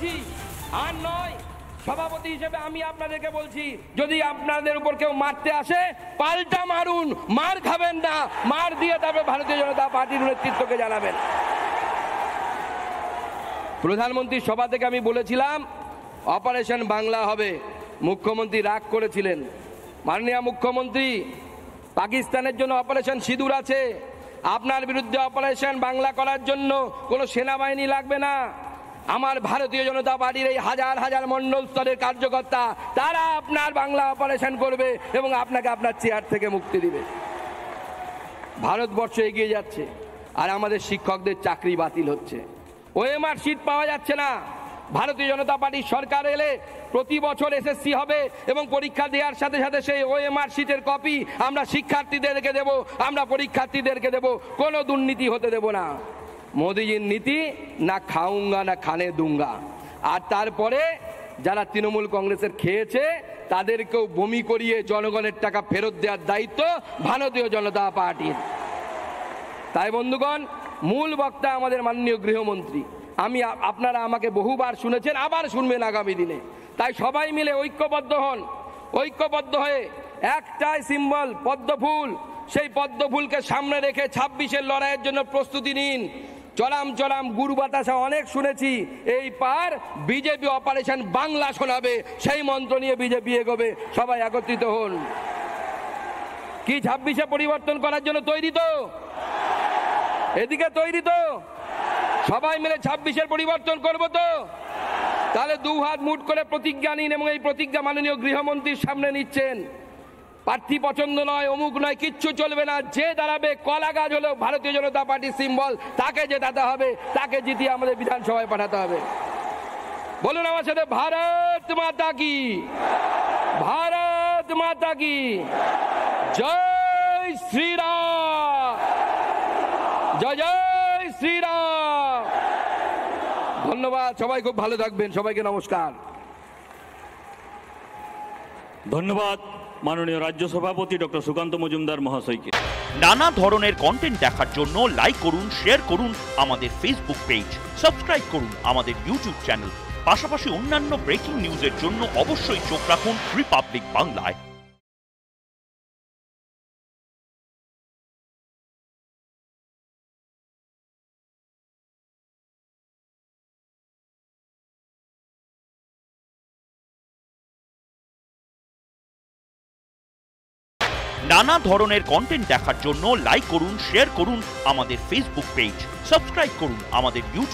বলছি, আর নয়। সভাপতি হিসেবে আমি আপনাদেরকে বলছি, যদি আপনাদের উপর কেউ মারতে আসে পাল্টা মারুন, মার খাবেন না, মার দিয়ে তারপরে ভারতীয় জনতা পার্টির নেতৃত্বকে জানাবেন। প্রধানমন্ত্রীর সভা থেকে আমি বলেছিলাম অপারেশন বাংলা হবে, মুখ্যমন্ত্রী রাগ করেছিলেন। মাননীয় মুখ্যমন্ত্রী, পাকিস্তানের জন্য অপারেশন সিঁদুর আছে, আপনার বিরুদ্ধে অপারেশন বাংলা করার জন্য কোনো সেনাবাহিনী লাগবে না। আমার ভারতীয় জনতা পার্টির এই হাজার হাজার মণ্ডল স্তরের কার্যকর্তা, তারা আপনার বাংলা অপারেশন করবে এবং আপনাকে আপনার চেয়ার থেকে মুক্তি দিবে। ভারতবর্ষ এগিয়ে যাচ্ছে, আর আমাদের শিক্ষকদের চাকরি বাতিল হচ্ছে, ওএমআর সিট পাওয়া যাচ্ছে না। ভারতীয় জনতা পার্টির সরকার এলে প্রতি বছর এসএসসি হবে এবং পরীক্ষা দেওয়ার সাথে সাথে সেই ওএমআর সিটের কপি আমরা শিক্ষার্থীদেরকে দেব, আমরা পরীক্ষার্থীদেরকে দেব, কোনো দুর্নীতি হতে দেব না। মোদিজির নীতি না খাউঙ্গা না খানে দুঙ্গা। আর তারপরে যারা তৃণমূল কংগ্রেসের খেয়েছে তাদেরকেও বমি করিয়ে জনগণের টাকা ফেরত দেওয়ার দায়িত্ব ভারতীয় জনতা পার্টির। তাই বন্ধুগণ, মূল বক্তা আমাদের মাননীয় গৃহমন্ত্রী। আপনারা আমাকে বহুবার শুনেছেন, আবার শুনবেন আগামী দিনে। তাই সবাই মিলে ঐক্যবদ্ধ হন, ঐক্যবদ্ধ হয়ে একটাই সিম্বল পদ্মফুল, সেই পদ্মফুলকে সামনে রেখে 26-এর লড়াইয়ের জন্য প্রস্তুতি নিন। চলাম চলাম গুরু বাতাসা অনেক শুনেছি, এই পার বিজেপি অপারেশন বাংলা শোনাবে, সেই মন্ত্র নিয়ে বিজেপি এগোবে। সবাই একত্রিত হন। কি 26-এ পরিবর্তন করার জন্য তৈরি তো? এদিকে তৈরি তো? সবাই মিলে 26-এর পরিবর্তন করব তো? তাহলে দু হাত মুঠ করে প্রতিজ্ঞা নিন, এবং এই প্রতিজ্ঞা মাননীয় গৃহমন্ত্রীর সামনে নিচ্ছেন। প্রার্থী পছন্দ নয়, অমুক নয়, কিচ্ছু চলবে না। যে দাঁড়াবে, কলা গাছ হলেও ভারতীয় জনতা পার্টির সিম্বল, তাকে জেতাতে হবে, তাকে জিতিয়ে আমাদের বিধানসভায় পাঠাতে হবে। বলুন আমার সাথে, ভারত মাতা কি, ভারত মাতা কি, জয় শ্রীরাম, জয় জয় শ্রীরাম। ধন্যবাদ, সবাই খুব ভালো থাকবেন, সবাইকে নমস্কার। ধন্যবাদ মাননীয় রাজ্য সভাপতি ডক্টর সুকান্ত মজুমদার মহাশয়কে। নানা ধরনের কন্টেন্ট দেখার জন্য লাইক করুন, শেয়ার করুন আমাদের ফেসবুক পেজ, সাবস্ক্রাইব করুন আমাদের ইউটিউব চ্যানেল। পাশাপাশি অন্যান্য ব্রেকিং নিউজের জন্য অবশ্যই চোখ রাখুন রিপাবলিক বাংলায়। নানা ধরনের কন্টেন্ট দেখার জন্য লাইক করুন, শেয়ার করুন আমাদের ফেসবুক পেজ, সাবস্ক্রাইব করুন আমাদের ইউটিউব